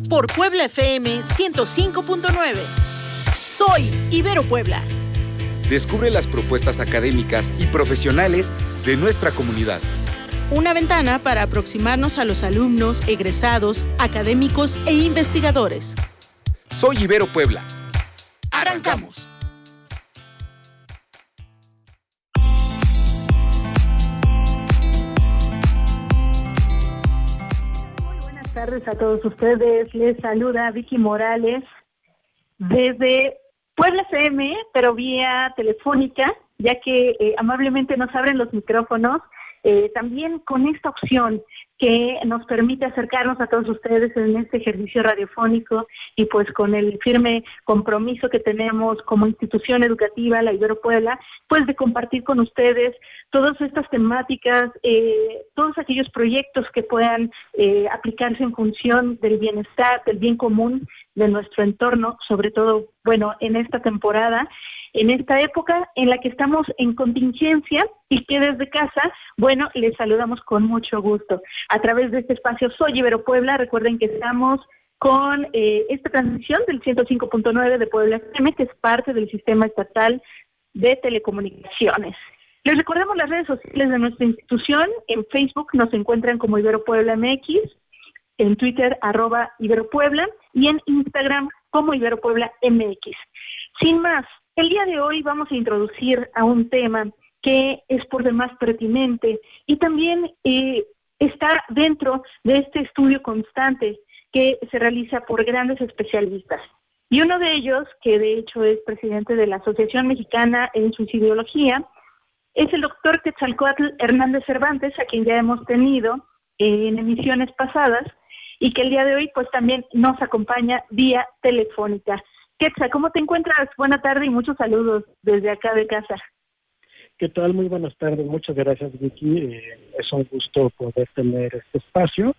por Puebla FM 105.9. Soy Ibero Puebla. Descubre las propuestas académicas y profesionales de nuestra comunidad. Una ventana para aproximarnos a los alumnos, egresados, académicos e investigadores. Soy Ibero Puebla. ¡Arrancamos! Muy buenas tardes a todos ustedes. Les saluda Vicky Morales desde Puebla FM, pero vía telefónica, ya que amablemente nos abren los micrófonos, también con esta opción que nos permite acercarnos a todos ustedes en este ejercicio radiofónico y pues con el firme compromiso que tenemos como institución educativa, la Ibero Puebla, pues de compartir con ustedes todas estas temáticas, todos aquellos proyectos que puedan aplicarse en función del bienestar, del bien común de nuestro entorno, sobre todo, bueno, en esta temporada, en esta época en la que estamos en contingencia y que desde casa, bueno, les saludamos con mucho gusto. A través de este espacio Soy Ibero Puebla, recuerden que estamos con esta transmisión del 105.9 de Puebla FM, que es parte del Sistema Estatal de Telecomunicaciones. Les recordamos las redes sociales de nuestra institución. En Facebook nos encuentran como Ibero Puebla MX, en Twitter @IberoPuebla y en Instagram como Ibero Puebla MX. Sin más, el día de hoy vamos a introducir a un tema que es por demás pertinente y también está dentro de este estudio constante que se realiza por grandes especialistas. Y uno de ellos, que de hecho es presidente de la Asociación Mexicana en Suicidología, es el doctor Quetzalcóatl Hernández Cervantes, a quien ya hemos tenido en emisiones pasadas y que el día de hoy pues también nos acompaña vía telefónica. Quetzal, ¿cómo te encuentras? Buena tarde y muchos saludos desde acá de casa. ¿Qué tal? Muy buenas tardes. Muchas gracias, Vicky. Es un gusto poder tener este espacio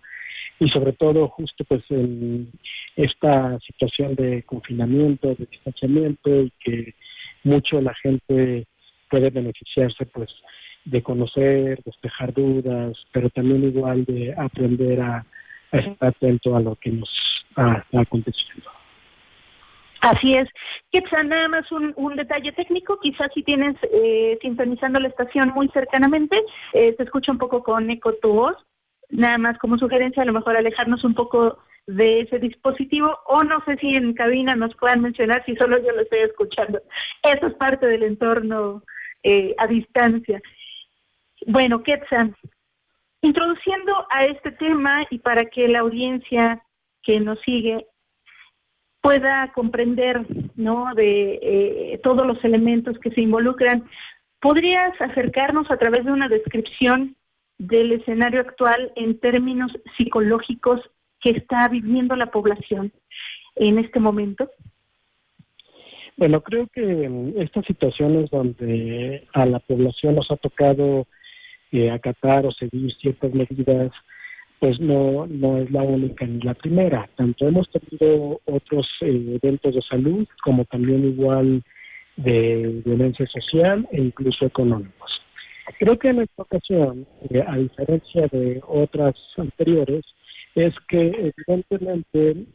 y sobre todo justo pues en esta situación de confinamiento, de distanciamiento y que mucho la gente puede beneficiarse pues de conocer, despejar dudas, pero también igual de aprender a estar atento a lo que nos está aconteciendo. Así es. Quetzal, nada más un detalle técnico, quizás si tienes sintonizando la estación muy cercanamente, se escucha un poco con eco tu voz, nada más como sugerencia, a lo mejor alejarnos un poco de ese dispositivo, o no sé si en cabina nos puedan mencionar si solo yo lo estoy escuchando. Eso es parte del entorno a distancia. Bueno, Quetzal, introduciendo a este tema y para que la audiencia que nos sigue pueda comprender, ¿no?, de todos los elementos que se involucran, ¿podrías acercarnos a través de una descripción del escenario actual en términos psicológicos que está viviendo la población en este momento? Bueno, creo que estas situaciones donde a la población nos ha tocado acatar o seguir ciertas medidas, pues no es la única ni la primera. Tanto hemos tenido otros eventos de salud como también igual de violencia social e incluso económicos. Creo que en esta ocasión, a diferencia de otras anteriores, es que evidentemente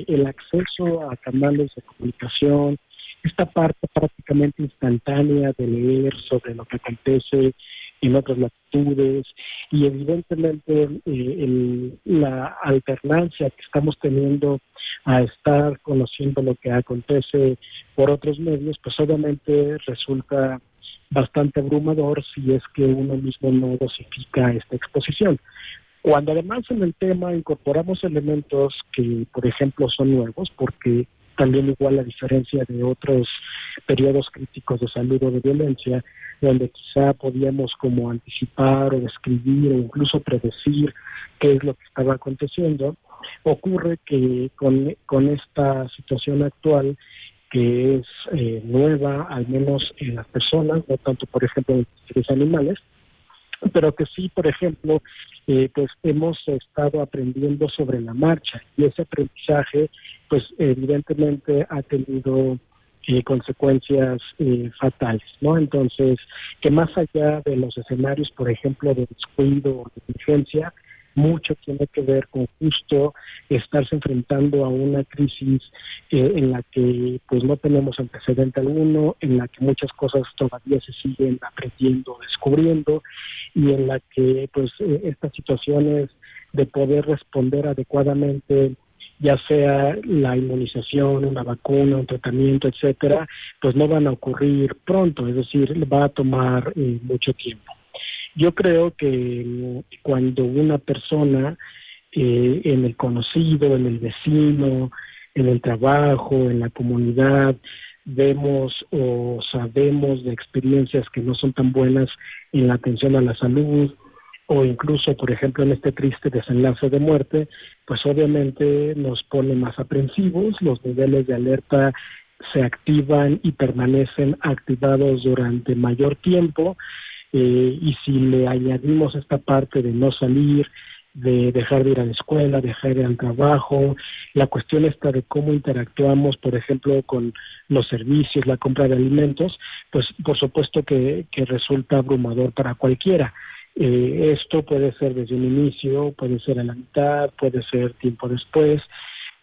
el acceso a canales de comunicación, esta parte prácticamente instantánea de leer sobre lo que acontece en otras latitudes y evidentemente la alternancia que estamos teniendo a estar conociendo lo que acontece por otros medios, pues obviamente resulta bastante abrumador si es que uno mismo no dosifica esta exposición. Cuando además en el tema incorporamos elementos que, por ejemplo, son nuevos, porque también igual a diferencia de otros periodos críticos de salud o de violencia, donde quizá podíamos como anticipar o describir o incluso predecir qué es lo que estaba aconteciendo, ocurre que con esta situación actual, que es nueva, al menos en las personas, no tanto, por ejemplo, en los animales, pero que sí, por ejemplo, pues hemos estado aprendiendo sobre la marcha y ese aprendizaje, pues evidentemente ha tenido consecuencias fatales, ¿no? Entonces, que más allá de los escenarios, por ejemplo, de descuido o de negligencia, mucho tiene que ver con justo estarse enfrentando a una crisis en la que pues no tenemos antecedente alguno, en la que muchas cosas todavía se siguen aprendiendo, descubriendo, y en la que pues estas situaciones de poder responder adecuadamente, ya sea la inmunización, una vacuna, un tratamiento, etcétera, pues no van a ocurrir pronto, es decir, va a tomar mucho tiempo. Yo creo que cuando una persona en el conocido, en el vecino, en el trabajo, en la comunidad, vemos o sabemos de experiencias que no son tan buenas en la atención a la salud, o incluso, por ejemplo, en este triste desenlace de muerte, pues obviamente nos pone más aprensivos, los niveles de alerta se activan y permanecen activados durante mayor tiempo, y si le añadimos esta parte de no salir, de dejar de ir a la escuela, dejar de ir al trabajo, la cuestión está de cómo interactuamos, por ejemplo, con los servicios, la compra de alimentos, pues por supuesto que resulta abrumador para cualquiera. Esto puede ser desde un inicio, puede ser a la mitad, puede ser tiempo después,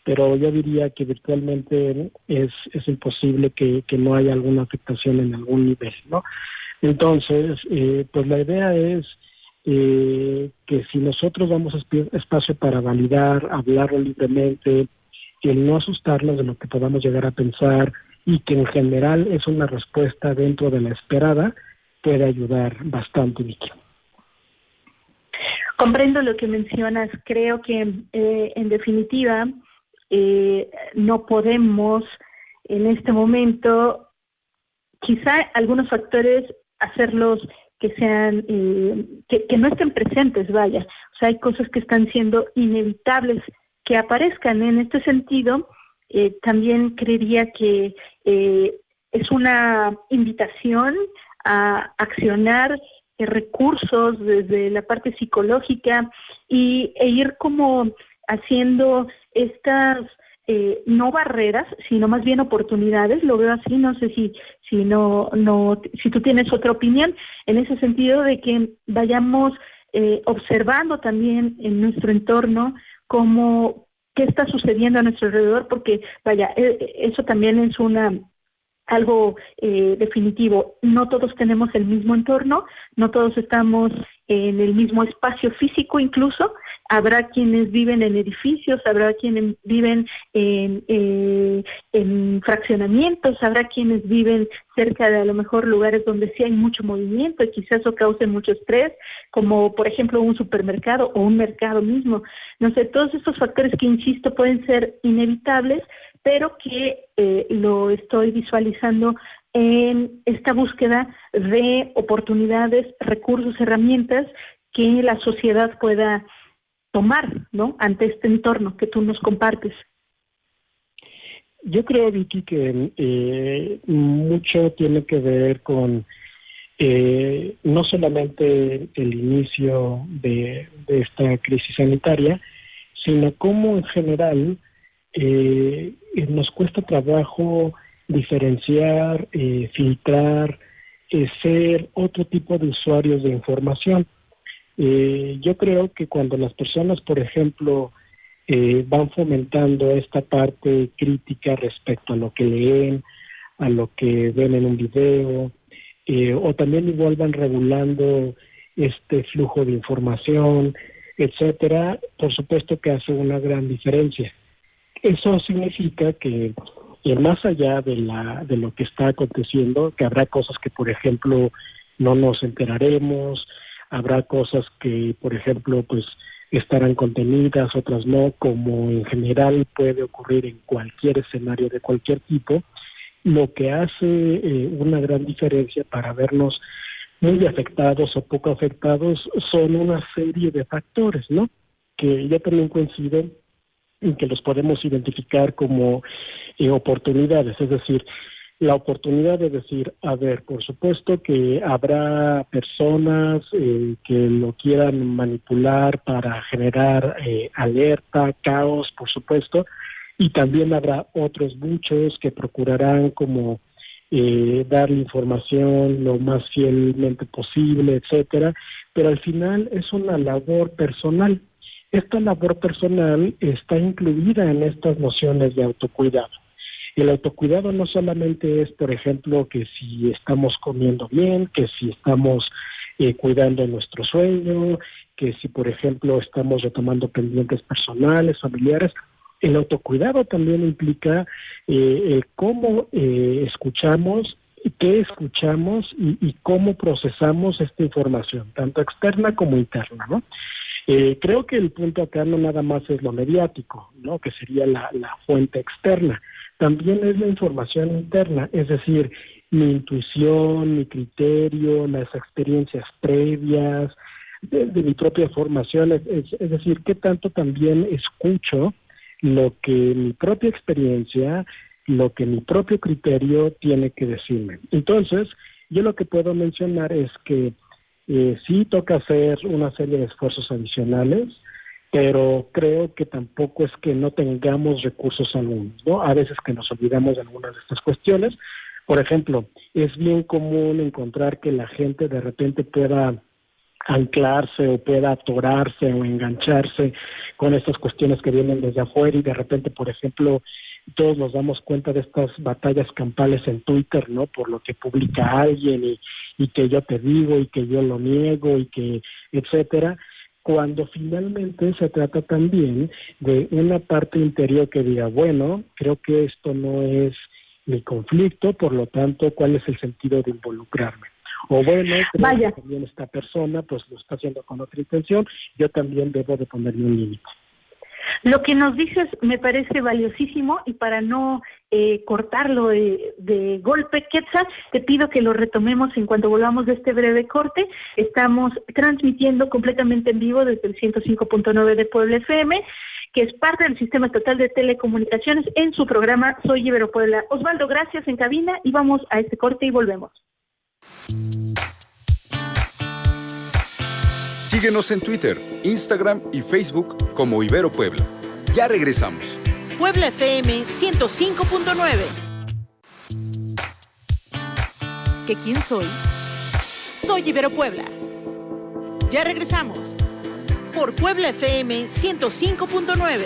pero yo diría que virtualmente es imposible que no haya alguna afectación en algún nivel, ¿no? Entonces, pues la idea es que si nosotros damos espacio para validar, hablarlo libremente, el no asustarnos de lo que podamos llegar a pensar, y que en general es una respuesta dentro de la esperada, puede ayudar bastante, Vicky. Comprendo lo que mencionas. Creo que en definitiva no podemos en este momento, quizá algunos factores, hacerlos que sean que no estén presentes, vaya. O sea, hay cosas que están siendo inevitables que aparezcan. En este sentido, también creería que es una invitación a accionar recursos desde la parte psicológica e ir como haciendo estas no barreras, sino más bien oportunidades. Lo veo así, no sé si tú tienes otra opinión en ese sentido, de que vayamos observando también en nuestro entorno qué está sucediendo a nuestro alrededor, porque vaya, eso también es algo definitivo. No todos tenemos el mismo entorno, no todos estamos en el mismo espacio físico, incluso habrá quienes viven en edificios, habrá quienes viven en fraccionamientos, habrá quienes viven cerca de a lo mejor lugares donde sí hay mucho movimiento y quizás eso cause mucho estrés, como por ejemplo un supermercado o un mercado mismo. No sé, todos estos factores que, insisto, pueden ser inevitables, pero que lo estoy visualizando en esta búsqueda de oportunidades, recursos, herramientas que la sociedad pueda tomar, ¿no?, ante este entorno que tú nos compartes. Yo creo, Vicky, que mucho tiene que ver con no solamente el inicio de esta crisis sanitaria, sino cómo en general nos cuesta trabajo diferenciar, filtrar, ser otro tipo de usuarios de información. Yo creo que cuando las personas, por ejemplo, van fomentando esta parte crítica respecto a lo que leen, a lo que ven en un video, o también igual van regulando este flujo de información, etcétera, por supuesto que hace una gran diferencia. Eso significa que más allá de lo que está aconteciendo, que habrá cosas que, por ejemplo, no nos enteraremos, habrá cosas que, por ejemplo, pues estarán contenidas, otras no, como en general puede ocurrir en cualquier escenario de cualquier tipo. Lo que hace una gran diferencia para vernos muy afectados o poco afectados son una serie de factores, ¿no?, que ya también coinciden en que los podemos identificar como oportunidades, es decir, la oportunidad de decir, a ver, por supuesto que habrá personas que lo quieran manipular para generar alerta, caos, por supuesto, y también habrá otros muchos que procurarán como darle información lo más fielmente posible, etcétera, pero al final es una labor personal. esta labor personal está incluida en estas nociones de autocuidado. El autocuidado no solamente es, por ejemplo, que si estamos comiendo bien, que si estamos cuidando nuestro sueño, que si, por ejemplo, estamos retomando pendientes personales, familiares. El autocuidado también implica el cómo escuchamos, qué escuchamos y cómo procesamos esta información, tanto externa como interna, ¿no? Creo que el punto acá no nada más es lo mediático, ¿no? Que sería la fuente externa. También es la información interna, es decir, mi intuición, mi criterio, las experiencias previas de mi propia formación, es decir, qué tanto también escucho lo que mi propia experiencia, lo que mi propio criterio tiene que decirme. Entonces, yo lo que puedo mencionar es que sí toca hacer una serie de esfuerzos adicionales, pero creo que tampoco es que no tengamos recursos algunos, ¿no? A veces que nos olvidamos de algunas de estas cuestiones. Por ejemplo, es bien común encontrar que la gente de repente pueda anclarse o pueda atorarse o engancharse con estas cuestiones que vienen desde afuera y de repente, por ejemplo, todos nos damos cuenta de estas batallas campales en Twitter, ¿no? Por lo que publica alguien y que yo te digo y que yo lo niego y que etcétera, cuando finalmente se trata también de una parte interior que diga, bueno, creo que esto no es mi conflicto, por lo tanto, ¿cuál es el sentido de involucrarme? O bueno, creo que también esta persona pues lo está haciendo con otra intención, yo también debo de ponerle un límite. Lo que nos dices me parece valiosísimo y para no cortarlo de golpe, Quetzal, te pido que lo retomemos en cuanto volvamos de este breve corte. Estamos transmitiendo completamente en vivo desde el 105.9 de Puebla FM, que es parte del Sistema Estatal de Telecomunicaciones, en su programa Soy Ibero Puebla. Osvaldo, gracias en cabina y vamos a este corte y volvemos. Síguenos en Twitter, Instagram y Facebook como Ibero Puebla. Ya regresamos. Puebla FM 105.9. ¿Que quién soy? Soy Ibero Puebla. Ya regresamos. Por Puebla FM 105.9.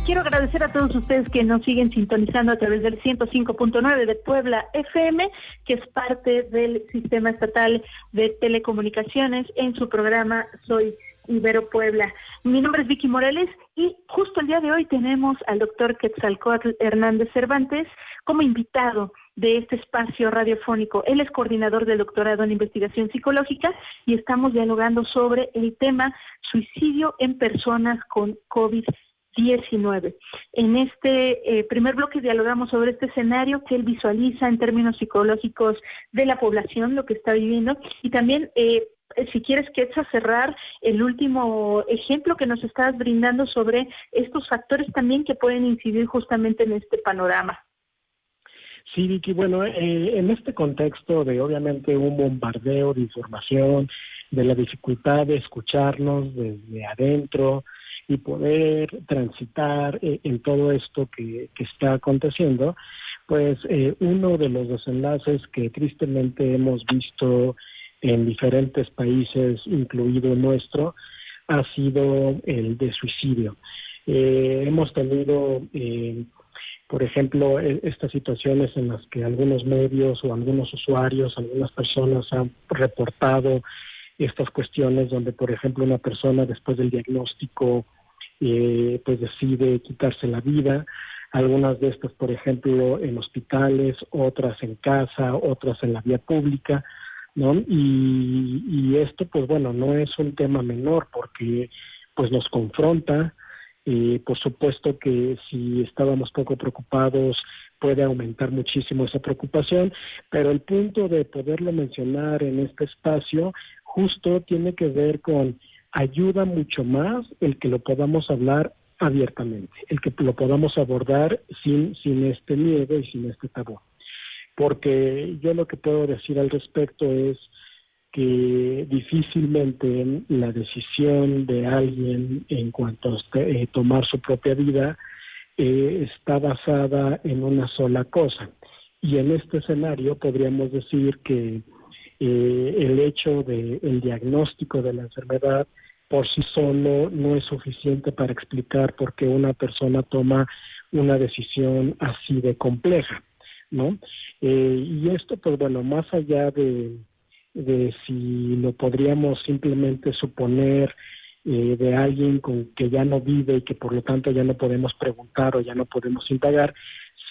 Quiero agradecer a todos ustedes que nos siguen sintonizando a través del 105.9 de Puebla FM, que es parte del Sistema Estatal de Telecomunicaciones, en su programa Soy Ibero Puebla. Mi nombre es Vicky Morales y justo el día de hoy tenemos al doctor Quetzalcóatl Hernández Cervantes como invitado de este espacio radiofónico. Él es coordinador del doctorado en investigación psicológica y estamos dialogando sobre el tema suicidio en personas con COVID-19. En este primer bloque dialogamos sobre este escenario que él visualiza en términos psicológicos de la población, lo que está viviendo, y también, si quieres, Quetzal, cerrar el último ejemplo que nos estás brindando sobre estos factores también que pueden incidir justamente en este panorama. Sí, Vicky, bueno, en este contexto de obviamente un bombardeo de información, de la dificultad de escucharnos desde adentro, y poder transitar en todo esto que está aconteciendo, pues uno de los desenlaces que tristemente hemos visto en diferentes países, incluido el nuestro, ha sido el de suicidio. Hemos tenido, por ejemplo, estas situaciones en las que algunos medios o algunos usuarios, algunas personas han reportado estas cuestiones donde, por ejemplo, una persona después del diagnóstico pues decide quitarse la vida. Algunas de estas, por ejemplo, en hospitales, otras en casa, otras en la vía pública, ¿no? Y esto, pues bueno, no es un tema menor porque pues nos confronta. Por supuesto que si estábamos poco preocupados puede aumentar muchísimo esa preocupación, pero el punto de poderlo mencionar en este espacio justo tiene que ver con ayuda mucho más el que lo podamos hablar abiertamente, el que lo podamos abordar sin este miedo y sin este tabú. Porque yo lo que puedo decir al respecto es que difícilmente la decisión de alguien en cuanto a tomar su propia vida está basada en una sola cosa. Y en este escenario podríamos decir que el hecho de el diagnóstico de la enfermedad por sí solo no es suficiente para explicar por qué una persona toma una decisión así de compleja, ¿no? Y esto, pues bueno, más allá de si lo podríamos simplemente suponer de alguien con que ya no vive y que por lo tanto ya no podemos preguntar o ya no podemos indagar,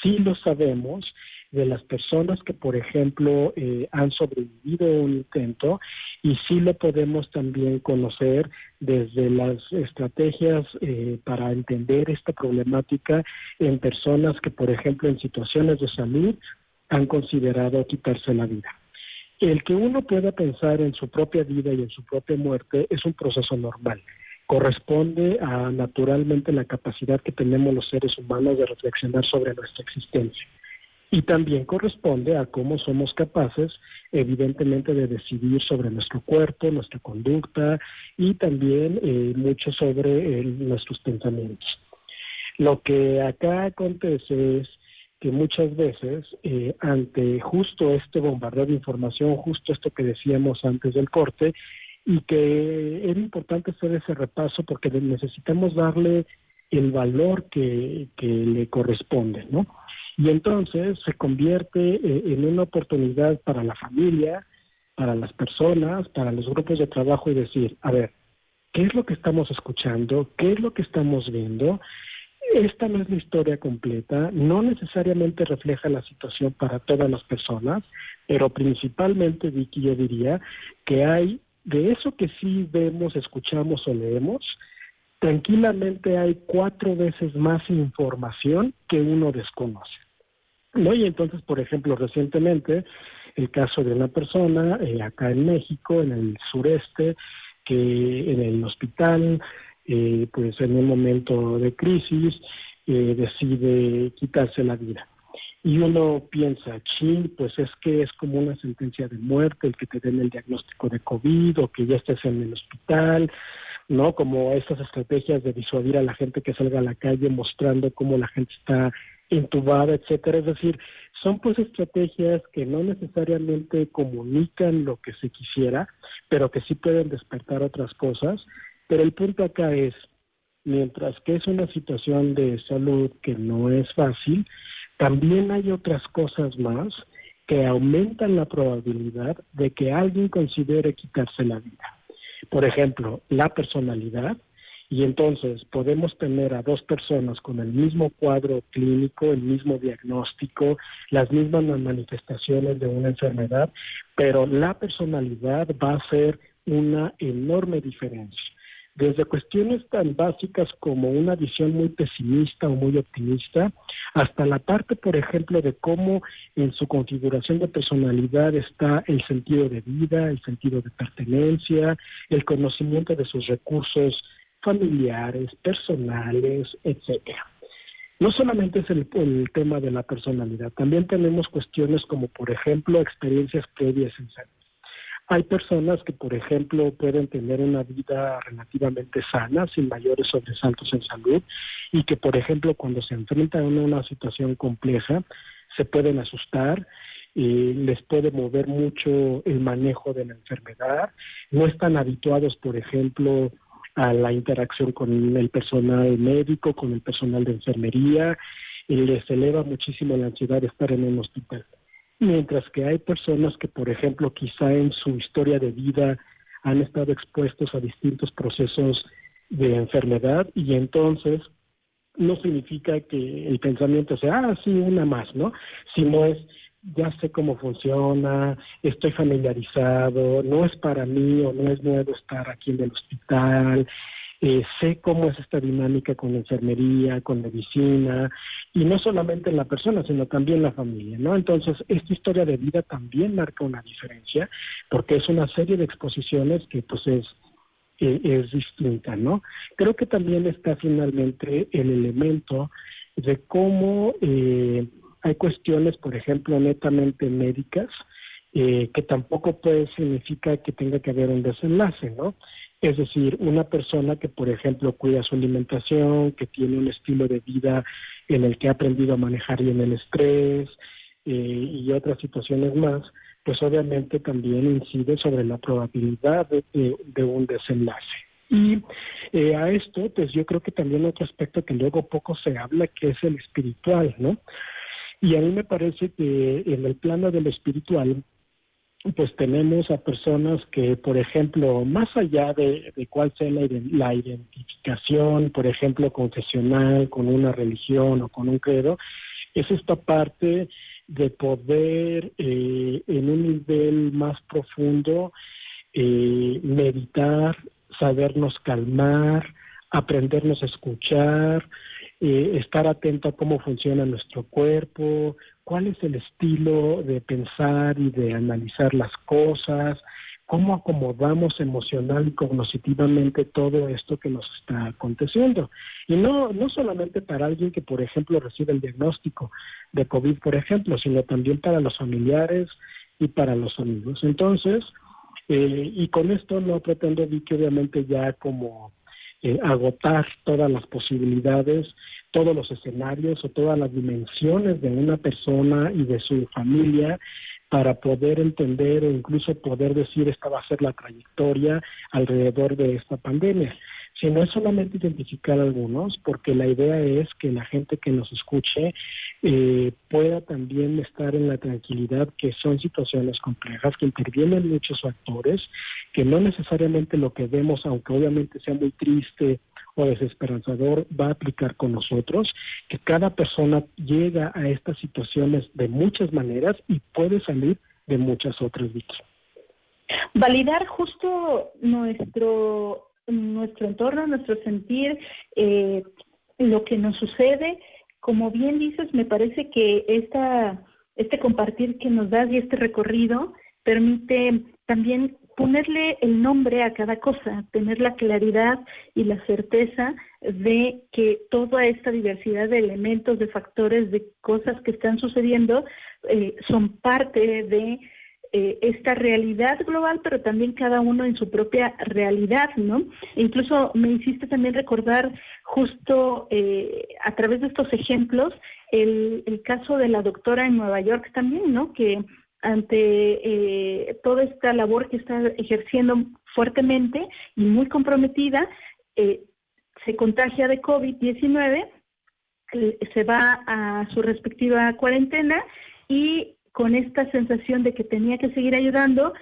sí lo sabemos de las personas que, por ejemplo, han sobrevivido a un intento, y sí lo podemos también conocer desde las estrategias para entender esta problemática en personas que, por ejemplo, en situaciones de salud han considerado quitarse la vida. El que uno pueda pensar en su propia vida y en su propia muerte es un proceso normal. Corresponde a, naturalmente, la capacidad que tenemos los seres humanos de reflexionar sobre nuestra existencia. Y también corresponde a cómo somos capaces, evidentemente, de decidir sobre nuestro cuerpo, nuestra conducta y también mucho sobre nuestros pensamientos. Lo que acá acontece es que muchas veces, ante justo este bombardeo de información, justo esto que decíamos antes del corte, y que era importante hacer ese repaso porque necesitamos darle el valor que le corresponde, ¿no? Y entonces se convierte en una oportunidad para la familia, para las personas, para los grupos de trabajo, y decir, a ver, ¿qué es lo que estamos escuchando? ¿Qué es lo que estamos viendo? Esta no es la historia completa, no necesariamente refleja la situación para todas las personas, pero principalmente, Vicky, yo diría que hay, de eso que sí vemos, escuchamos o leemos, tranquilamente hay 4 veces más información que uno desconoce, ¿no? Y entonces, por ejemplo, recientemente, el caso de una persona acá en México, en el sureste, que en el hospital, pues en un momento de crisis, decide quitarse la vida. Y uno piensa, pues es que es como una sentencia de muerte el que te den el diagnóstico de COVID o que ya estés en el hospital, ¿no? Como estas estrategias de disuadir a la gente que salga a la calle mostrando cómo la gente está intubada, etcétera. Es decir, son pues estrategias que no necesariamente comunican lo que se quisiera, pero que sí pueden despertar otras cosas. Pero el punto acá es, mientras que es una situación de salud que no es fácil, también hay otras cosas más que aumentan la probabilidad de que alguien considere quitarse la vida. Por ejemplo, la personalidad, y entonces podemos tener a 2 personas con el mismo cuadro clínico, el mismo diagnóstico, las mismas manifestaciones de una enfermedad, pero la personalidad va a hacer una enorme diferencia. Desde cuestiones tan básicas como una visión muy pesimista o muy optimista, hasta la parte, por ejemplo, de cómo en su configuración de personalidad está el sentido de vida, el sentido de pertenencia, el conocimiento de sus recursos familiares, personales, etcétera. No solamente es el tema de la personalidad, también tenemos cuestiones como, por ejemplo, experiencias previas en salud. Hay personas que, por ejemplo, pueden tener una vida relativamente sana, sin mayores sobresaltos en salud, y que, por ejemplo, cuando se enfrentan a una situación compleja, se pueden asustar, les puede mover mucho el manejo de la enfermedad, no están habituados, por ejemplo, a la interacción con el personal médico, con el personal de enfermería, y les eleva muchísimo la ansiedad de estar en un hospital. Mientras que hay personas que, por ejemplo, quizá en su historia de vida han estado expuestos a distintos procesos de enfermedad, y entonces no significa que el pensamiento sea, sí, una más, ¿no? Sino es, ya sé cómo funciona, estoy familiarizado, no es para mí o no es nuevo estar aquí en el hospital, sé cómo es esta dinámica con la enfermería, con medicina, y no solamente en la persona, sino también la familia, ¿no? Entonces, esta historia de vida también marca una diferencia, porque es una serie de exposiciones que, pues, es distinta, ¿no? Creo que también está finalmente el elemento de cómo hay cuestiones, por ejemplo, netamente médicas, que tampoco significa que tenga que haber un desenlace, ¿no? Es decir, una persona que, por ejemplo, cuida su alimentación, que tiene un estilo de vida en el que ha aprendido a manejar bien el estrés y otras situaciones más, pues obviamente también incide sobre la probabilidad de un desenlace. Y a esto, pues yo creo que también otro aspecto que luego poco se habla, que es el espiritual, ¿no? Y a mí me parece que en el plano del espiritual, pues tenemos a personas que, por ejemplo, más allá de cuál sea la identificación, por ejemplo, confesional, con una religión o con un credo, es esta parte de poder en un nivel más profundo meditar, sabernos calmar, aprendernos a escuchar, estar atento a cómo funciona nuestro cuerpo, cuál es el estilo de pensar y de analizar las cosas, cómo acomodamos emocional y cognitivamente todo esto que nos está aconteciendo. Y no solamente para alguien que, por ejemplo, recibe el diagnóstico de COVID, por ejemplo, sino también para los familiares y para los amigos. Entonces, y con esto no pretendo, Vicky, obviamente ya como agotar todas las posibilidades, todos los escenarios o todas las dimensiones de una persona y de su familia para poder entender o incluso poder decir esta va a ser la trayectoria alrededor de esta pandemia. Sino es solamente identificar algunos, porque la idea es que la gente que nos escuche pueda también estar en la tranquilidad que son situaciones complejas, que intervienen muchos factores, que no necesariamente lo que vemos, aunque obviamente sea muy triste o desesperanzador, va a aplicar con nosotros, que cada persona llega a estas situaciones de muchas maneras y puede salir de muchas otras, Vicky. Validar justo nuestro entorno, nuestro sentir, lo que nos sucede. Como bien dices, me parece que este compartir que nos das y este recorrido permite también ponerle el nombre a cada cosa, tener la claridad y la certeza de que toda esta diversidad de elementos, de factores, de cosas que están sucediendo son parte de esta realidad global, pero también cada uno en su propia realidad, ¿no? E incluso me hiciste también recordar justo a través de estos ejemplos el caso de la doctora en Nueva York también, ¿no? Que ante toda esta labor que está ejerciendo fuertemente y muy comprometida, se contagia de COVID-19, se va a su respectiva cuarentena y con esta sensación de que tenía que seguir ayudando,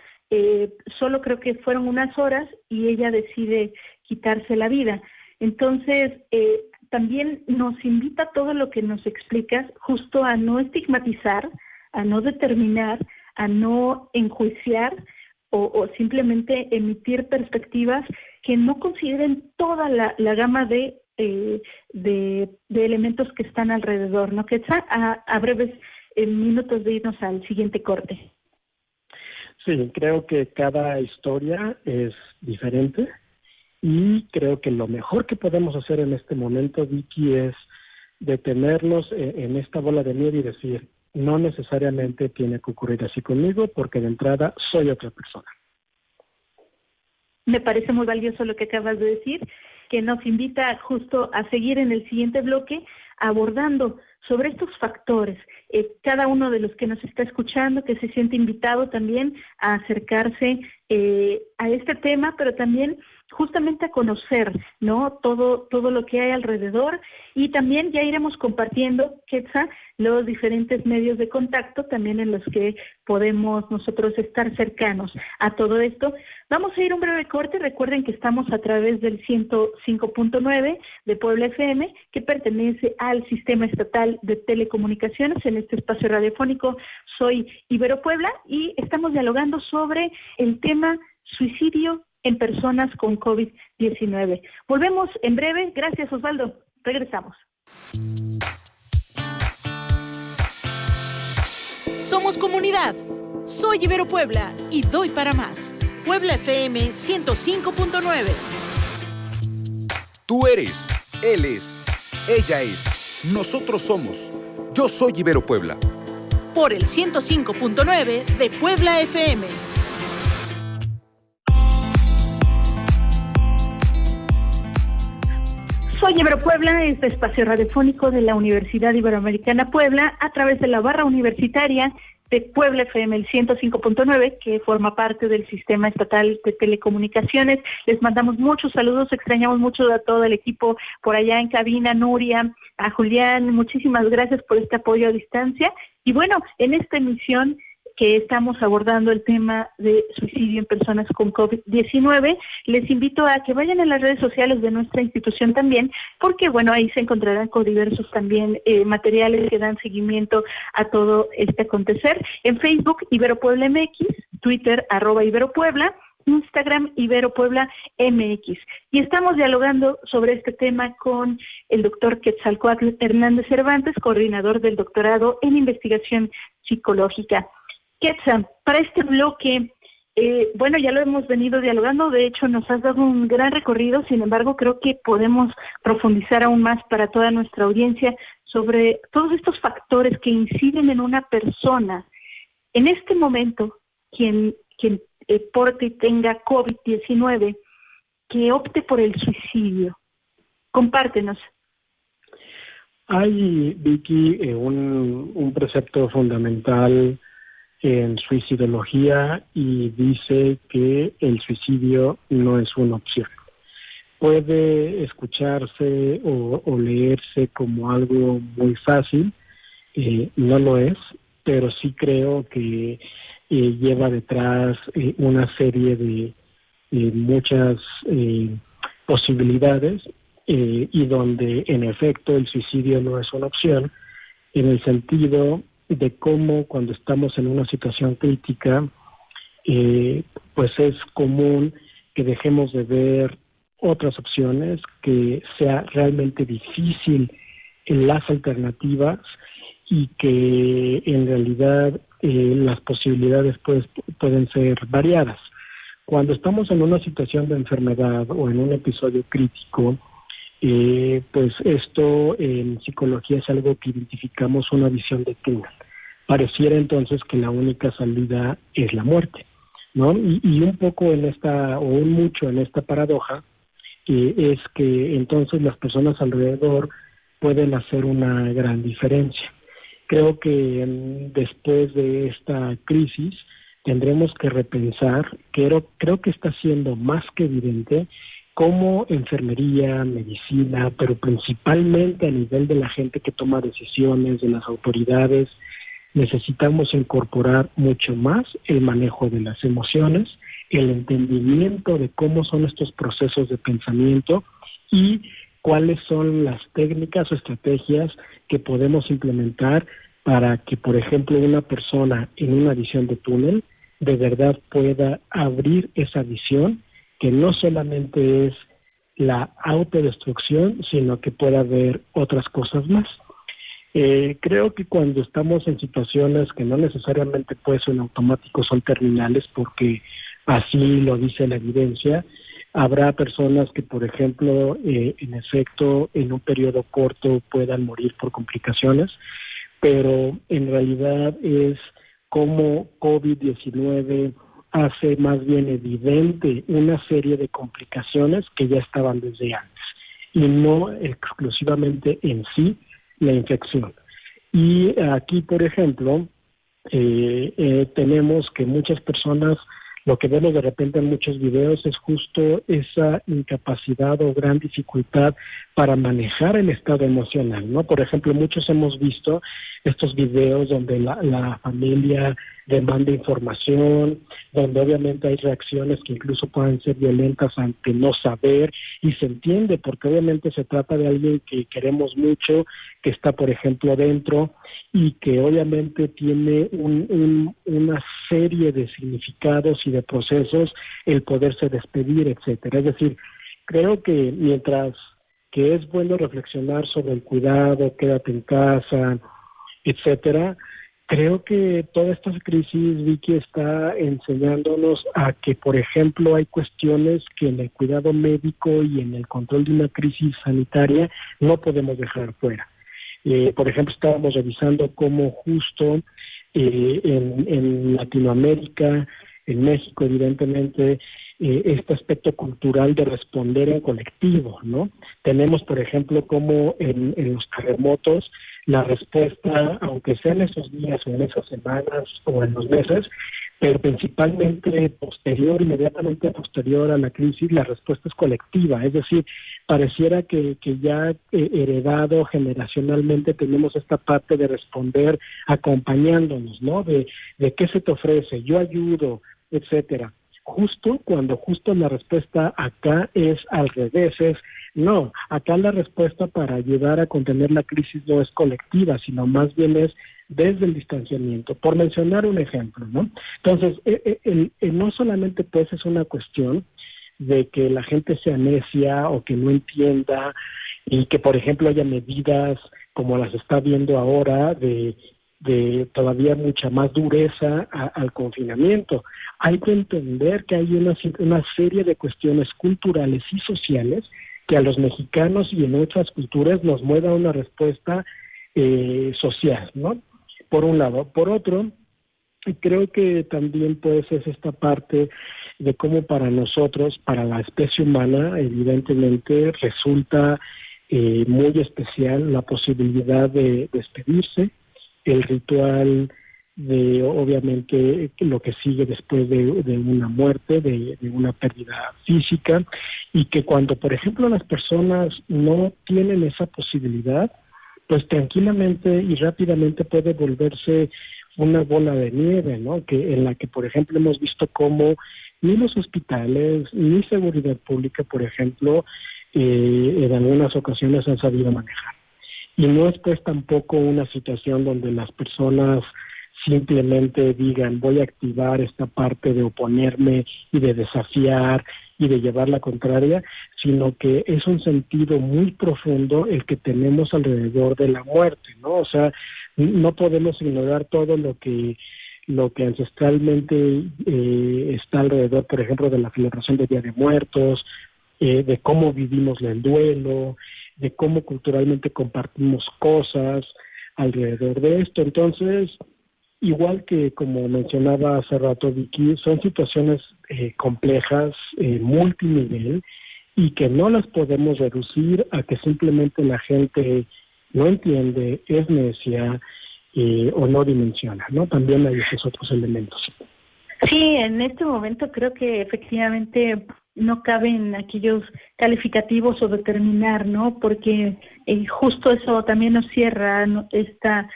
solo creo que fueron unas horas y ella decide quitarse la vida. Entonces, también nos invita todo lo que nos explicas justo a no estigmatizar, a no determinar, a no enjuiciar o simplemente emitir perspectivas que no consideren toda la gama de elementos que están alrededor, ¿no? Que está a breves minutos de irnos al siguiente corte. Sí, creo que cada historia es diferente y creo que lo mejor que podemos hacer en este momento, Vicky, es detenernos en esta bola de nieve y decir, no necesariamente tiene que ocurrir así conmigo porque de entrada soy otra persona. Me parece muy valioso lo que acabas de decir, que nos invita justo a seguir en el siguiente bloque abordando sobre estos factores. Cada uno de los que nos está escuchando, que se siente invitado también a acercarse a este tema, pero también justamente a conocer, ¿no? Todo lo que hay alrededor, y también ya iremos compartiendo, Quetzal, los diferentes medios de contacto también en los que podemos nosotros estar cercanos a todo esto. Vamos a ir a un breve corte. Recuerden que estamos a través del 105.9 de Puebla FM, que pertenece al Sistema Estatal de Telecomunicaciones. En este espacio radiofónico soy Ibero Puebla y estamos dialogando sobre el tema suicidio en personas con COVID-19. Volvemos en breve. Gracias, Osvaldo. Regresamos. Somos comunidad. Soy Ibero Puebla y doy para más. Puebla FM 105.9. Tú eres, él es, ella es, nosotros somos. Yo soy Ibero Puebla. Por el 105.9 de Puebla FM. Soy Ibero Puebla, este espacio radiofónico de la Universidad Iberoamericana Puebla, a través de la barra universitaria de Puebla FM, el 105.9, que forma parte del Sistema Estatal de Telecomunicaciones. Les mandamos muchos saludos, extrañamos mucho a todo el equipo por allá en cabina, Nuria, a Julián, muchísimas gracias por este apoyo a distancia. Y bueno, en esta emisión que estamos abordando el tema de suicidio en personas con COVID-19, les invito a que vayan a las redes sociales de nuestra institución también, porque bueno, ahí se encontrarán con diversos también materiales que dan seguimiento a todo este acontecer. En Facebook, Ibero Puebla MX, Twitter, @IberoPuebla, Instagram, Ibero Puebla MX. Y estamos dialogando sobre este tema con el doctor Quetzalcóatl Hernández Cervantes, coordinador del doctorado en investigación psicológica. Quetzal, para este bloque, bueno, ya lo hemos venido dialogando, de hecho nos has dado un gran recorrido, sin embargo creo que podemos profundizar aún más para toda nuestra audiencia sobre todos estos factores que inciden en una persona. En este momento, quien porte y tenga COVID-19, que opte por el suicidio. Compártenos. Hay, Vicky, un precepto fundamental en suicidología y dice que el suicidio no es una opción. Puede escucharse o leerse como algo muy fácil, no lo es, pero sí creo que lleva detrás una serie de muchas posibilidades y donde en efecto el suicidio no es una opción, en el sentido de cómo cuando estamos en una situación crítica, pues es común que dejemos de ver otras opciones, que sea realmente difícil en las alternativas y que en realidad las posibilidades pueden ser variadas. Cuando estamos en una situación de enfermedad o en un episodio crítico, pues esto en psicología es algo que identificamos una visión de túnel. Pareciera entonces que la única salida es la muerte, ¿no? Y un poco en esta, o un mucho en esta paradoja, es que entonces las personas alrededor pueden hacer una gran diferencia. Creo que después de esta crisis tendremos que repensar, creo que está siendo más que evidente cómo enfermería, medicina, pero principalmente a nivel de la gente que toma decisiones, de las autoridades, necesitamos incorporar mucho más el manejo de las emociones, el entendimiento de cómo son estos procesos de pensamiento y cuáles son las técnicas o estrategias que podemos implementar para que, por ejemplo, una persona en una visión de túnel de verdad pueda abrir esa visión, que no solamente es la autodestrucción, sino que pueda ver otras cosas más. Creo que cuando estamos en situaciones que no necesariamente pues en automático son terminales, porque así lo dice la evidencia, habrá personas que, por ejemplo, en efecto, en un periodo corto puedan morir por complicaciones, pero en realidad es como COVID-19 hace más bien evidente una serie de complicaciones que ya estaban desde antes, y no exclusivamente en sí la infección. Y aquí, por ejemplo, tenemos que muchas personas, lo que vemos de repente en muchos videos es justo esa incapacidad o gran dificultad para manejar el estado emocional, ¿no? Por ejemplo, muchos hemos visto estos videos donde la familia demanda información, donde obviamente hay reacciones que incluso pueden ser violentas ante no saber, y se entiende porque obviamente se trata de alguien que queremos mucho, que está, por ejemplo, dentro y que obviamente tiene una serie de significados y de procesos el poderse despedir, etcétera. Es decir, creo que mientras que es bueno reflexionar sobre el cuidado, quédate en casa, etcétera, creo que toda esta crisis, Vicky, está enseñándonos a que, por ejemplo, hay cuestiones que en el cuidado médico y en el control de una crisis sanitaria no podemos dejar fuera. Por ejemplo, estábamos revisando cómo justo en Latinoamérica, en México, evidentemente, este aspecto cultural de responder en colectivo, ¿no? Tenemos, por ejemplo, como en los terremotos la respuesta, aunque sea en esos días o en esas semanas o en los meses, pero principalmente inmediatamente posterior a la crisis, la respuesta es colectiva, es decir, pareciera que ya heredado generacionalmente tenemos esta parte de responder acompañándonos, ¿no? De qué se te ofrece, yo ayudo, etcétera. Justo la respuesta acá es al revés, no, acá la respuesta para ayudar a contener la crisis no es colectiva, sino más bien es desde el distanciamiento, por mencionar un ejemplo, ¿no? Entonces, no solamente pues es una cuestión de que la gente sea necia o que no entienda y que, por ejemplo, haya medidas como las está viendo ahora de todavía mucha más dureza al confinamiento. Hay que entender que hay una serie de cuestiones culturales y sociales que a los mexicanos y en otras culturas nos mueva una respuesta social, ¿no? Por un lado. Por otro, creo que también pues es esta parte de cómo para nosotros, para la especie humana, evidentemente resulta muy especial la posibilidad de despedirse, el ritual de obviamente lo que sigue después de una muerte, de una pérdida física, y que cuando por ejemplo las personas no tienen esa posibilidad, pues tranquilamente y rápidamente puede volverse una bola de nieve, ¿no? En la que por ejemplo hemos visto cómo ni los hospitales ni seguridad pública, por ejemplo, en algunas ocasiones han sabido manejar. Y no es pues tampoco una situación donde las personas simplemente digan voy a activar esta parte de oponerme y de desafiar y de llevar la contraria, sino que es un sentido muy profundo el que tenemos alrededor de la muerte, ¿no? O sea, no podemos ignorar todo lo que ancestralmente está alrededor, por ejemplo, de la celebración del Día de Muertos, de cómo vivimos el duelo, de cómo culturalmente compartimos cosas alrededor de esto. Entonces, igual que como mencionaba hace rato Vicky, son situaciones complejas, multinivel, y que no las podemos reducir a que simplemente la gente no entiende, es necia o no dimensiona, ¿no? También hay esos otros elementos. Sí, en este momento creo que efectivamente no caben aquellos calificativos o determinar, ¿no? Porque justo eso también nos cierra, ¿no?, esta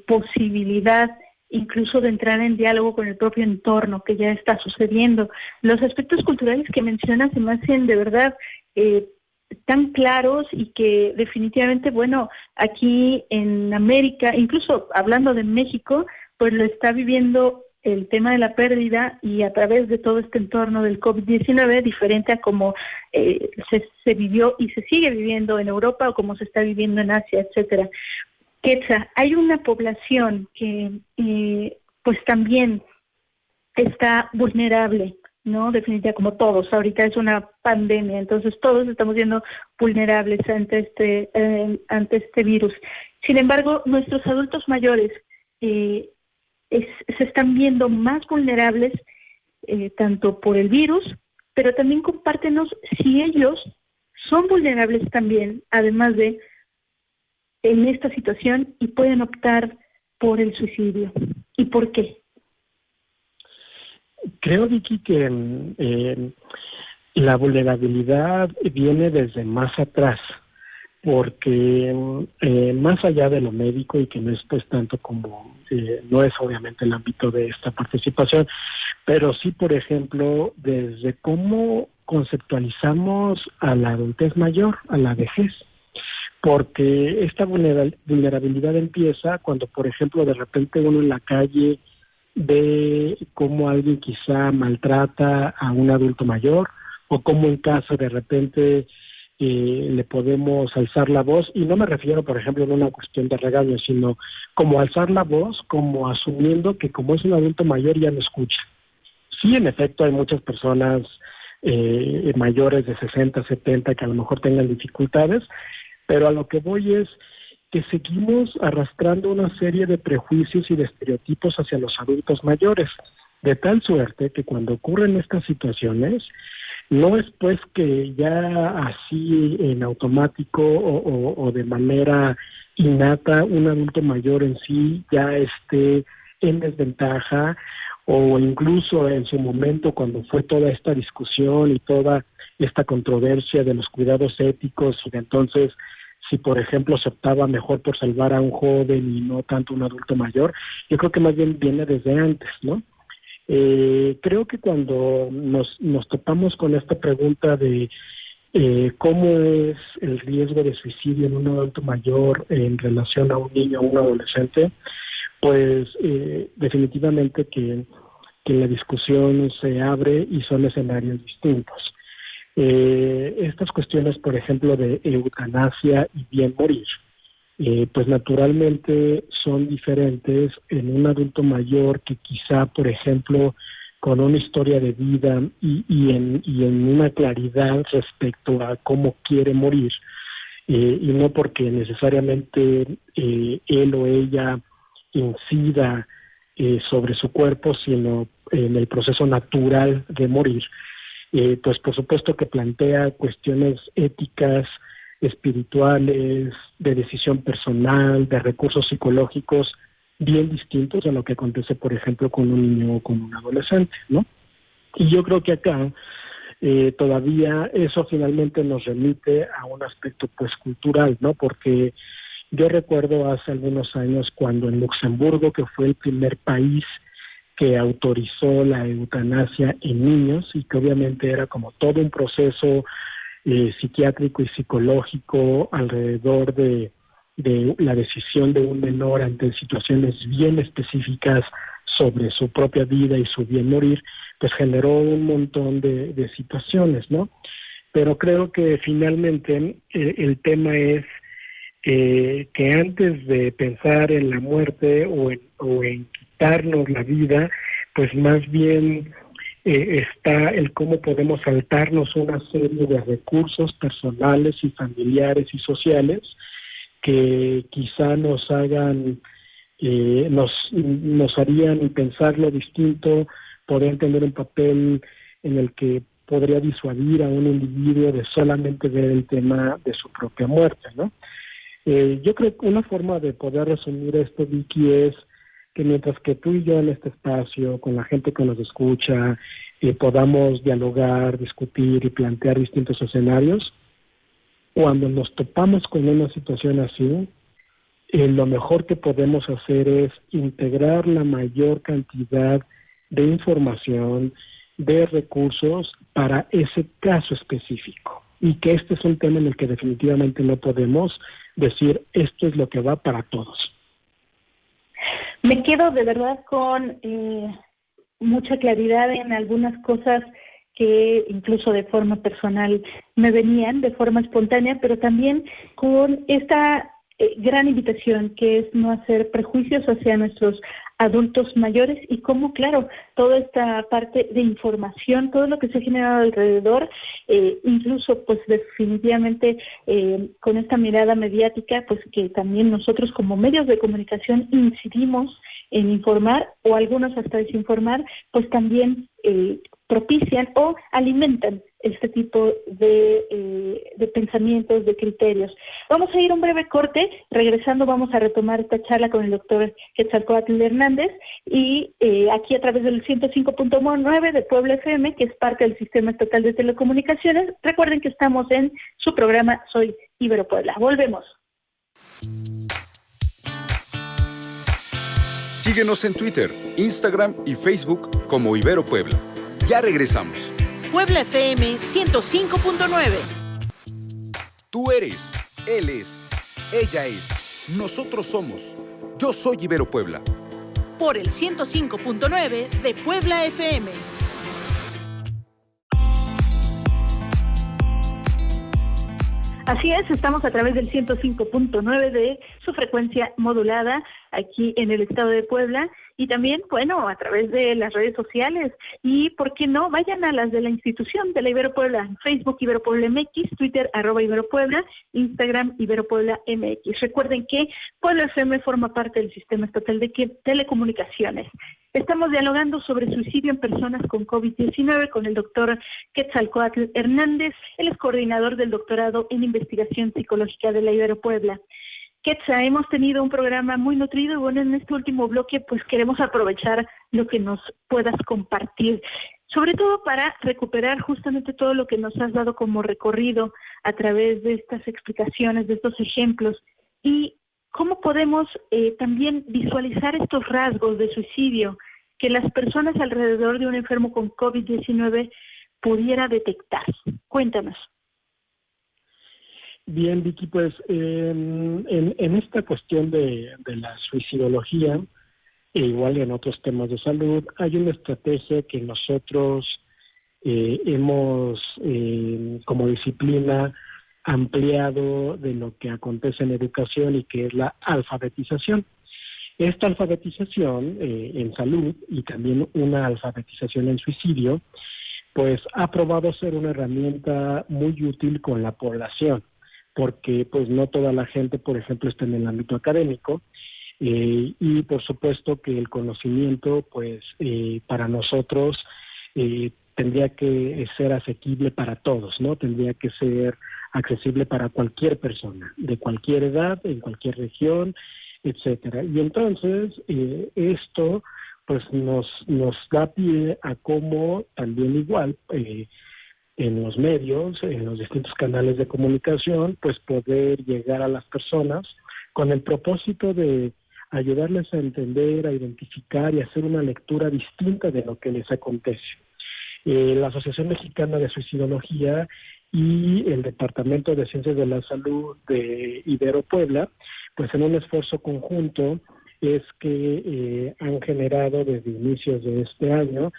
posibilidad incluso de entrar en diálogo con el propio entorno que ya está sucediendo. Los aspectos culturales que mencionas se me hacen de verdad tan claros y que definitivamente, bueno, aquí en América, incluso hablando de México, pues lo está viviendo el tema de la pérdida y a través de todo este entorno del COVID-19, diferente a como se vivió y se sigue viviendo en Europa o como se está viviendo en Asia, etcétera. Quetzal, hay una población que pues también está vulnerable, ¿no? Definitivamente, como todos, ahorita es una pandemia, entonces todos estamos siendo vulnerables ante este virus. Sin embargo, nuestros adultos mayores se están viendo más vulnerables tanto por el virus, pero también compártenos si ellos son vulnerables también, además de en esta situación, y pueden optar por el suicidio. ¿Y por qué? Creo, Vicky, que la vulnerabilidad viene desde más atrás, porque más allá de lo médico, y que no es pues tanto como, no es obviamente el ámbito de esta participación, pero sí, por ejemplo, desde cómo conceptualizamos a la adultez mayor, a la vejez, porque esta vulnerabilidad empieza cuando, por ejemplo, de repente uno en la calle ve cómo alguien quizá maltrata a un adulto mayor, o cómo en casa de repente le podemos alzar la voz, y no me refiero, por ejemplo, en una cuestión de regaño, sino como alzar la voz, como asumiendo que como es un adulto mayor ya no escucha. Sí, en efecto, hay muchas personas mayores de 60, 70 que a lo mejor tengan dificultades, pero a lo que voy es que seguimos arrastrando una serie de prejuicios y de estereotipos hacia los adultos mayores, de tal suerte que cuando ocurren estas situaciones, no es pues que ya así en automático o de manera innata un adulto mayor en sí ya esté en desventaja, o incluso en su momento cuando fue toda esta discusión y toda esta controversia de los cuidados éticos, y de entonces si por ejemplo se optaba mejor por salvar a un joven y no tanto un adulto mayor, yo creo que más bien viene desde antes, ¿no? Creo que cuando nos topamos con esta pregunta de cómo es el riesgo de suicidio en un adulto mayor en relación a un niño o un adolescente, pues definitivamente que la discusión se abre y son escenarios distintos. Estas cuestiones, por ejemplo, de eutanasia y bien morir, pues naturalmente son diferentes en un adulto mayor que quizá, por ejemplo, con una historia de vida y en una claridad respecto a cómo quiere morir, y no porque necesariamente él o ella incida sobre su cuerpo, sino en el proceso natural de morir. Pues por supuesto que plantea cuestiones éticas, espirituales, de decisión personal, de recursos psicológicos bien distintos a lo que acontece, por ejemplo, con un niño o con un adolescente, ¿no? Y yo creo que acá todavía eso finalmente nos remite a un aspecto pues cultural, ¿no? Porque yo recuerdo hace algunos años cuando en Luxemburgo, que fue el primer país que autorizó la eutanasia en niños, y que obviamente era como todo un proceso psiquiátrico y psicológico alrededor de la decisión de un menor ante situaciones bien específicas sobre su propia vida y su bien morir, pues generó un montón de situaciones, ¿no? Pero creo que finalmente el tema es que antes de pensar en la muerte o en quitarnos la vida, pues más bien está el cómo podemos saltarnos una serie de recursos personales y familiares y sociales que quizá nos hagan, nos harían pensarlo distinto, poder tener un papel en el que podría disuadir a un individuo de solamente ver el tema de su propia muerte, ¿no? Yo creo que una forma de poder resumir esto, Vicky, es que mientras que tú y yo en este espacio, con la gente que nos escucha, podamos dialogar, discutir y plantear distintos escenarios, cuando nos topamos con una situación así, lo mejor que podemos hacer es integrar la mayor cantidad de información, de recursos para ese caso específico. Y que este es un tema en el que definitivamente no podemos decir esto es lo que va para todos. Me quedo de verdad con mucha claridad en algunas cosas que incluso de forma personal me venían de forma espontánea, pero también con esta gran invitación que es no hacer prejuicios hacia nuestros adultos mayores y cómo, claro, toda esta parte de información, todo lo que se ha generado alrededor, incluso pues definitivamente con esta mirada mediática, pues que también nosotros como medios de comunicación incidimos en informar o algunos hasta desinformar, pues también propician o alimentan este tipo de pensamientos, de criterios. Vamos a ir a un breve corte, regresando vamos a retomar esta charla con el doctor Quetzalcóatl Hernández y aquí a través del 105.9 de Puebla FM, que es parte del Sistema Estatal de Telecomunicaciones. Recuerden que estamos en su programa Soy Ibero Puebla. Volvemos. Síguenos en Twitter, Instagram y Facebook como Ibero Puebla. Ya regresamos. Puebla FM 105.9. Tú eres, él es, ella es, nosotros somos. Yo soy Ibero Puebla. Por el 105.9 de Puebla FM. Así es, estamos a través del 105.9 de su frecuencia modulada aquí en el estado de Puebla y también, bueno, a través de las redes sociales y, ¿por qué no? Vayan a las de la institución de la Ibero Puebla, Facebook Ibero Puebla MX, Twitter @Ibero Puebla, Instagram Ibero Puebla MX. Recuerden que Puebla FM forma parte del Sistema Estatal de Telecomunicaciones. Estamos dialogando sobre suicidio en personas con COVID-19 con el doctor Quetzalcóatl Hernández. Él es coordinador del doctorado en investigación psicológica de la Ibero Puebla. Quetzalá, hemos tenido un programa muy nutrido y bueno, en este último bloque pues queremos aprovechar lo que nos puedas compartir, sobre todo para recuperar justamente todo lo que nos has dado como recorrido a través de estas explicaciones, de estos ejemplos, y cómo podemos también visualizar estos rasgos de suicidio que las personas alrededor de un enfermo con COVID-19 pudiera detectar. Cuéntanos. Bien, Vicky, pues en esta cuestión de la suicidología, e igual en otros temas de salud, hay una estrategia que nosotros hemos como disciplina ampliado de lo que acontece en educación y que es la alfabetización. Esta alfabetización en salud y también una alfabetización en suicidio, pues ha probado ser una herramienta muy útil con la población, porque pues no toda la gente, por ejemplo, está en el ámbito académico, y por supuesto que el conocimiento, pues para nosotros tendría que ser asequible para todos, ¿no? Tendría que ser accesible para cualquier persona, de cualquier edad, en cualquier región, etcétera. Y entonces esto pues nos da pie a cómo también igual en los medios, en los distintos canales de comunicación, pues poder llegar a las personas con el propósito de ayudarles a entender, a identificar y hacer una lectura distinta de lo que les acontece. La Asociación Mexicana de Suicidología y el Departamento de Ciencias de la Salud de Ibero Puebla, pues en un esfuerzo conjunto es que han generado desde inicios de este año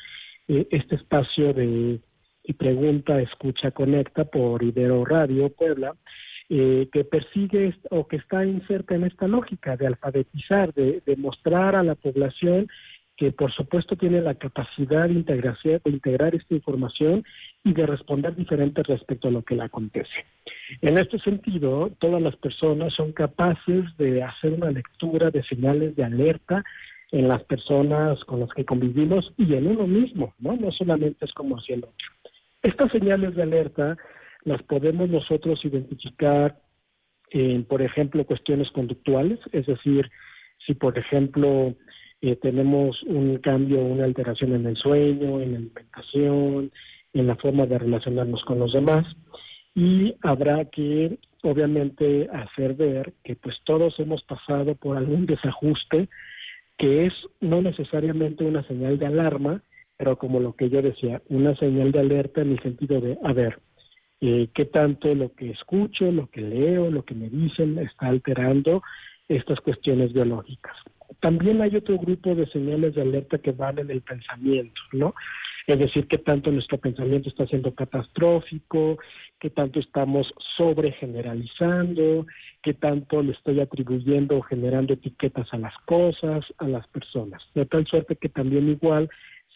este espacio de Pregunta, Escucha, Conecta por Ibero Radio Puebla, que persigue o que está inserta en esta lógica de alfabetizar, de mostrar a la población que por supuesto tiene la capacidad de integrar esta información y de responder diferentes respecto a lo que le acontece. En este sentido, todas las personas son capaces de hacer una lectura de señales de alerta en las personas con las que convivimos y en uno mismo, ¿no? No solamente es como hacia el otro. Estas señales de alerta las podemos nosotros identificar en, por ejemplo, cuestiones conductuales, es decir, si por ejemplo tenemos un cambio, una alteración en el sueño, en la alimentación, en la forma de relacionarnos con los demás, y habrá que obviamente hacer ver que pues todos hemos pasado por algún desajuste que es no necesariamente una señal de alarma, pero como lo que yo decía, una señal de alerta en el sentido de, a ver, qué tanto lo que escucho, lo que leo, lo que me dicen está alterando estas cuestiones biológicas. También hay otro grupo de señales de alerta que van en el pensamiento, ¿no? Es decir, qué tanto nuestro pensamiento está siendo catastrófico, qué tanto estamos sobregeneralizando, qué tanto le estoy atribuyendo o generando etiquetas a las cosas, a las personas. De tal suerte que también igual,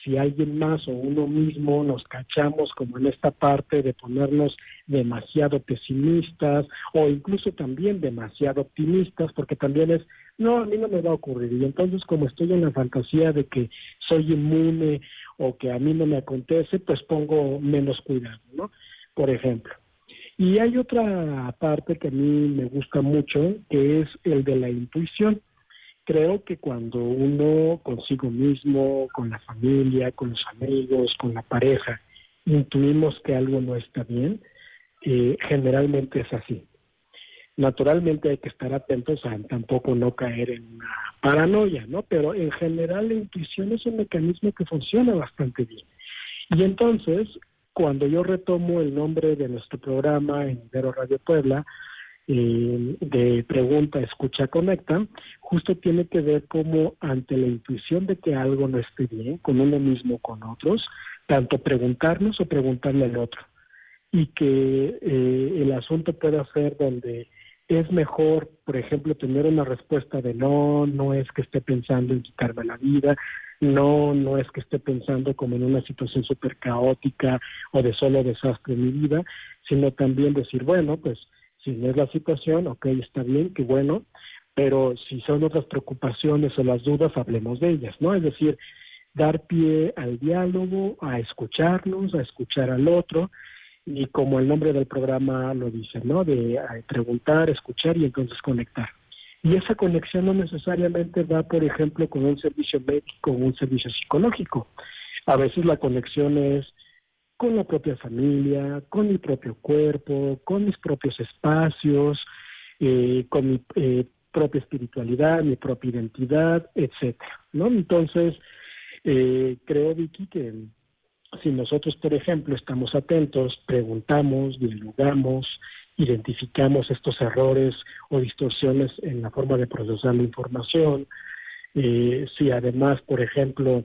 si alguien más o uno mismo nos cachamos como en esta parte de ponernos demasiado pesimistas o incluso también demasiado optimistas, porque también es, no, a mí no me va a ocurrir. Y entonces como estoy en la fantasía de que soy inmune o que a mí no me acontece, pues pongo menos cuidado, ¿no? Por ejemplo. Y hay otra parte que a mí me gusta mucho, que es el de la intuición. Creo que cuando uno consigo mismo, con la familia, con los amigos, con la pareja, intuimos que algo no está bien, generalmente es así. Naturalmente hay que estar atentos a tampoco no caer en una paranoia, ¿no? Pero en general la intuición es un mecanismo que funciona bastante bien. Y entonces, cuando yo retomo el nombre de nuestro programa en Ibero Radio Puebla, de Pregunta, Escucha, Conecta, justo tiene que ver cómo ante la intuición de que algo no esté bien, con uno mismo, con otros, tanto preguntarnos o preguntarle al otro. Y que el asunto pueda ser donde es mejor, por ejemplo, tener una respuesta de no es que esté pensando en quitarme la vida, no es que esté pensando como en una situación súper caótica o de solo desastre en mi vida, sino también decir, bueno, pues si no es la situación, ok, está bien, qué bueno, pero si son otras preocupaciones o las dudas, hablemos de ellas, ¿no? Es decir, dar pie al diálogo, a escucharnos, a escuchar al otro, y como el nombre del programa lo dice, ¿no? De preguntar, escuchar y entonces conectar. Y esa conexión no necesariamente va, por ejemplo, con un servicio médico o un servicio psicológico. A veces la conexión es con la propia familia, con mi propio cuerpo, con mis propios espacios, con mi propia espiritualidad, mi propia identidad, etcétera, ¿no? Entonces, creo, Vicky, que si nosotros, por ejemplo, estamos atentos, preguntamos, dialogamos, identificamos estos errores o distorsiones en la forma de procesar la información, si además, por ejemplo,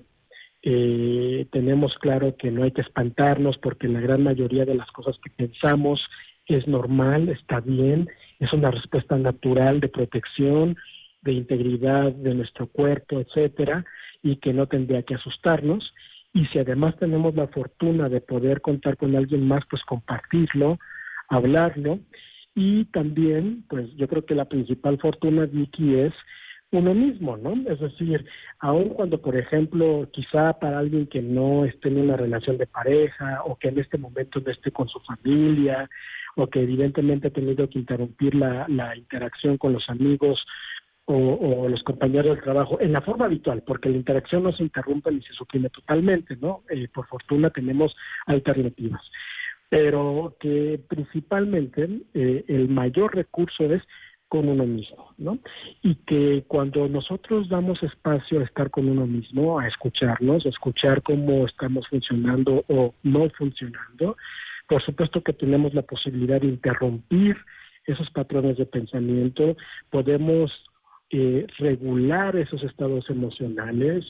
tenemos claro que no hay que espantarnos porque la gran mayoría de las cosas que pensamos es normal, está bien, es una respuesta natural de protección, de integridad de nuestro cuerpo, etcétera, y que no tendría que asustarnos. Y si además tenemos la fortuna de poder contar con alguien más, pues compartirlo, hablarlo. Y también, pues yo creo que la principal fortuna, Vicky, es uno mismo, ¿no? Es decir, aun cuando, por ejemplo, quizá para alguien que no esté en una relación de pareja o que en este momento no esté con su familia o que evidentemente ha tenido que interrumpir la interacción con los amigos o los compañeros del trabajo en la forma habitual, porque la interacción no se interrumpe ni se suprime totalmente, ¿no? Por fortuna tenemos alternativas, pero que principalmente el mayor recurso es con uno mismo, ¿no? Y que cuando nosotros damos espacio a estar con uno mismo, a escucharnos, a escuchar cómo estamos funcionando o no funcionando, por supuesto que tenemos la posibilidad de interrumpir esos patrones de pensamiento, podemos regular esos estados emocionales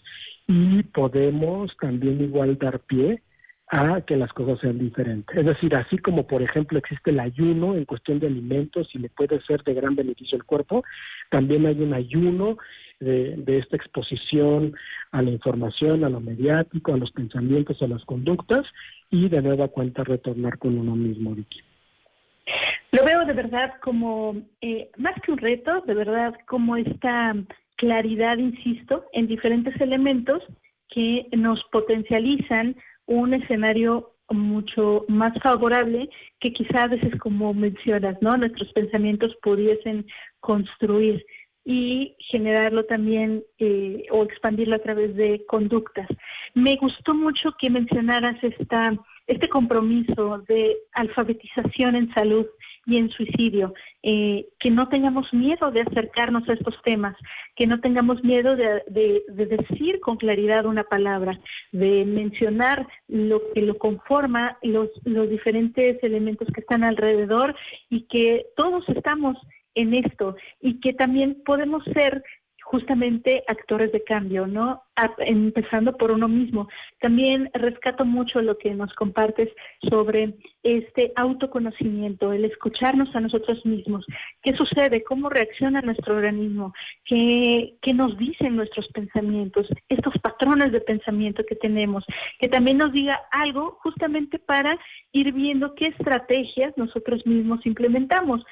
y podemos también igual dar pie a que las cosas sean diferentes. Es decir, así como por ejemplo existe el ayuno en cuestión de alimentos y le puede ser de gran beneficio al cuerpo, también hay un ayuno de esta exposición a la información, a lo mediático, a los pensamientos, a las conductas y de nueva cuenta retornar con uno mismo, Vicky. Lo veo de verdad como, más que un reto, de verdad como esta claridad, insisto, en diferentes elementos que nos potencializan un escenario mucho más favorable que quizá a veces, como mencionas, ¿no? Nuestros pensamientos pudiesen construir y generarlo también o expandirlo a través de conductas. Me gustó mucho que mencionaras este compromiso de alfabetización en salud y en suicidio, que no tengamos miedo de acercarnos a estos temas, que no tengamos miedo de decir con claridad una palabra, de mencionar lo que lo conforma, los diferentes elementos que están alrededor y que todos estamos en esto y que también podemos ser justamente actores de cambio, ¿no? Empezando por uno mismo. También rescato mucho lo que nos compartes sobre este autoconocimiento, el escucharnos a nosotros mismos. ¿Qué sucede? ¿Cómo reacciona nuestro organismo? ¿Qué nos dicen nuestros pensamientos? Estos patrones de pensamiento que tenemos, que también nos diga algo justamente para ir viendo qué estrategias nosotros mismos implementamos.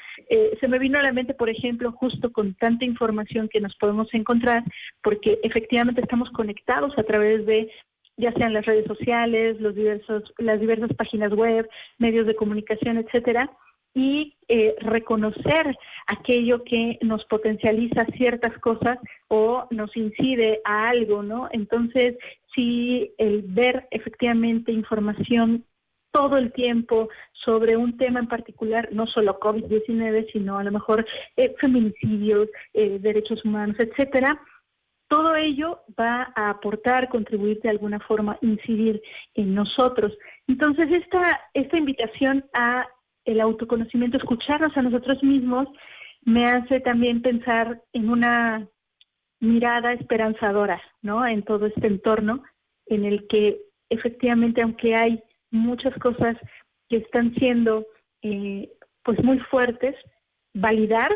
Se me vino a la mente, por ejemplo, justo con tanta información que nos podemos encontrar, porque efectivamente estamos conectados a través de, ya sean las redes sociales, las diversas páginas web, medios de comunicación, etcétera, y reconocer aquello que nos potencializa ciertas cosas o nos incide a algo, ¿no? Entonces, sí, el ver efectivamente información todo el tiempo sobre un tema en particular, no solo COVID-19, sino a lo mejor feminicidios, derechos humanos, etcétera. Todo ello va a aportar, contribuir de alguna forma, incidir en nosotros. Entonces, esta invitación a el autoconocimiento, escucharnos a nosotros mismos, me hace también pensar en una mirada esperanzadora, ¿no? En todo este entorno en el que efectivamente, aunque hay muchas cosas que están siendo pues muy fuertes, validar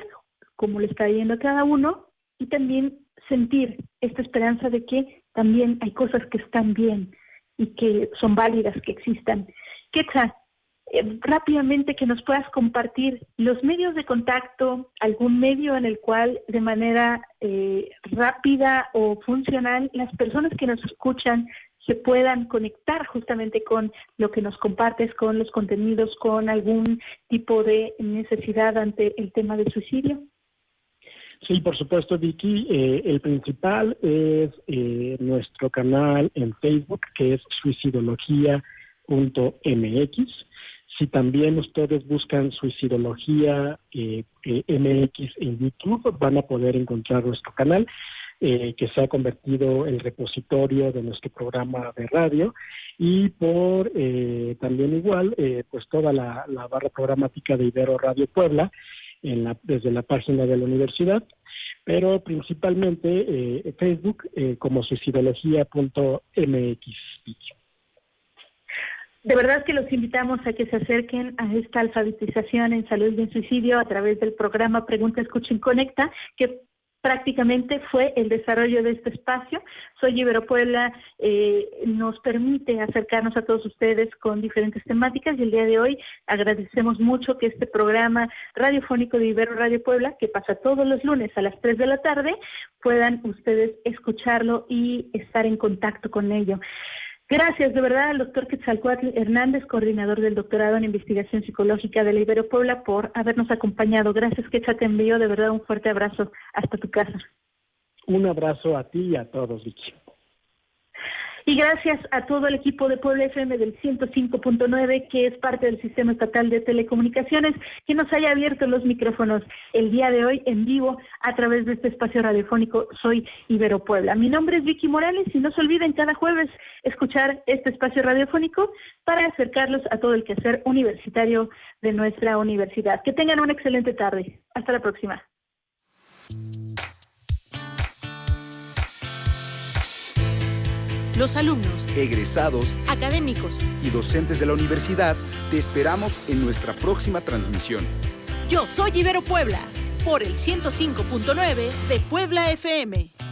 cómo le está yendo a cada uno y también sentir esta esperanza de que también hay cosas que están bien y que son válidas, que existan. Quetzal, rápidamente que nos puedas compartir los medios de contacto, algún medio en el cual de manera rápida o funcional las personas que nos escuchan se puedan conectar justamente con lo que nos compartes, con los contenidos, con algún tipo de necesidad ante el tema del suicidio. Sí, por supuesto, Vicky. El principal es nuestro canal en Facebook, que es suicidología.mx. Si también ustedes buscan Suicidología MX en YouTube, van a poder encontrar nuestro canal, que se ha convertido en el repositorio de nuestro programa de radio. Y por también igual, pues toda la barra programática de Ibero Radio Puebla, desde la página de la universidad, pero principalmente Facebook como suicidología.mx. De verdad que los invitamos a que se acerquen a esta alfabetización en salud y en suicidio a través del programa Pregunta, Escuchen, Conecta, que prácticamente fue el desarrollo de este espacio. Soy Ibero Puebla, nos permite acercarnos a todos ustedes con diferentes temáticas, y el día de hoy agradecemos mucho que este programa radiofónico de Ibero Radio Puebla, que pasa todos los lunes a las 3 de la tarde, puedan ustedes escucharlo y estar en contacto con ello. Gracias de verdad al doctor Quetzalcóatl Hernández, coordinador del doctorado en investigación psicológica de la Ibero Puebla, por habernos acompañado. Gracias, Quetzal, te envío de verdad un fuerte abrazo hasta tu casa. Un abrazo a ti y a todos, Vicky. Y gracias a todo el equipo de Puebla FM del 105.9, que es parte del Sistema Estatal de Telecomunicaciones, que nos haya abierto los micrófonos el día de hoy en vivo a través de este espacio radiofónico Soy Ibero Puebla. Mi nombre es Vicky Morales y no se olviden cada jueves escuchar este espacio radiofónico para acercarlos a todo el quehacer universitario de nuestra universidad. Que tengan una excelente tarde. Hasta la próxima. Los alumnos, Egresados académicos, y docentes de la universidad te esperamos en nuestra próxima transmisión. yo soy Ibero Puebla, por el 105.9 de Puebla FM.